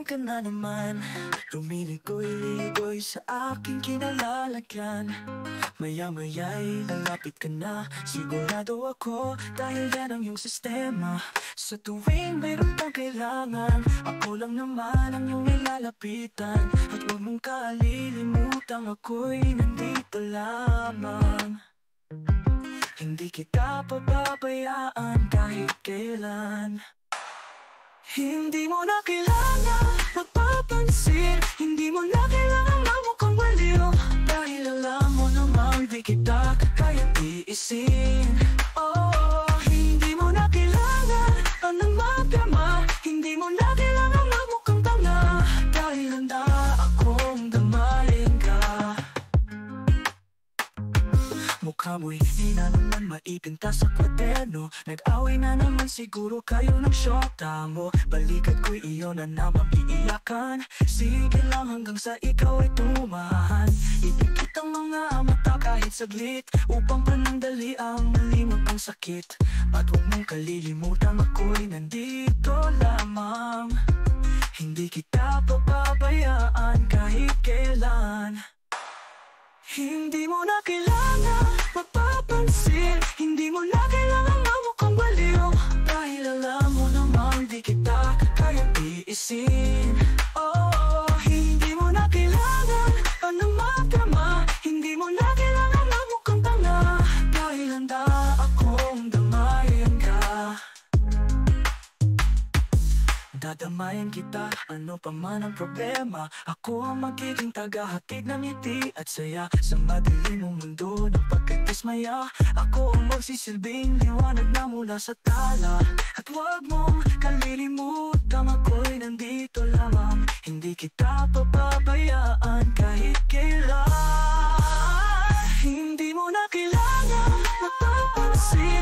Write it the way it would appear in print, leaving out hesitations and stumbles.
ka na naman. Lumiligoy-ligoy sa aking kinalalagyan. Maya-maya'y lalapit ka na, sigurado ako, dahil yan ang iyong sistema. Sa tuwing mayroon kang kailangan, ako lang naman ang iyong ilalapitan. At huwag mong kalilimutan, ako'y nandito lamang. Hindi kita pababayaan kahit kailan. Hindi mo na kailangan magpapansin, hindi mo na kailangan mamukhang baliw, dahil alam mo namang di kita kayang tiisin. Oh, hindi mo na kailangan ng magdama, hindi mo na kailangan mamukhang tanga, dahil handa akong damayin ka. Mukha mo'y di na naman maipinta sa kwaderno, nag-away na naman siguro kayo ng syota mo. Balikat ko'y iyon na naman iiyakan, sige lang hanggang sa ikaw ay tumahan. Ipikit ang mga mata kahit saglit, upang panandali ang malimot ang sakit. At huwag mong kalilimutan, ako'y nandito lamang. Hindi kita pababayaan kahit kailan. Hindi mo na kailangan magpapansin, hindi mo na kailangan mamukhang baliw, dahil alam mo namang di kita kayang tiisin. Oh, hindi mo na kailangan ng magdama, hindi mo na kailangan mamukhang tanga, dahil handa akong damayin ka. Dadamayan kita, ano pa man ang problema. Ako ang magiging tagahatid ng ngiti at saya sa madilim mong mundo ng pagkadismaya. Ako ang magsisilbing liwanag na mula sa tala. At huwag mong kalilimutan, ako'y nandito lamang. Hindi kita pababayaan kahit kailan. Hindi mo na kailangan magpapansin,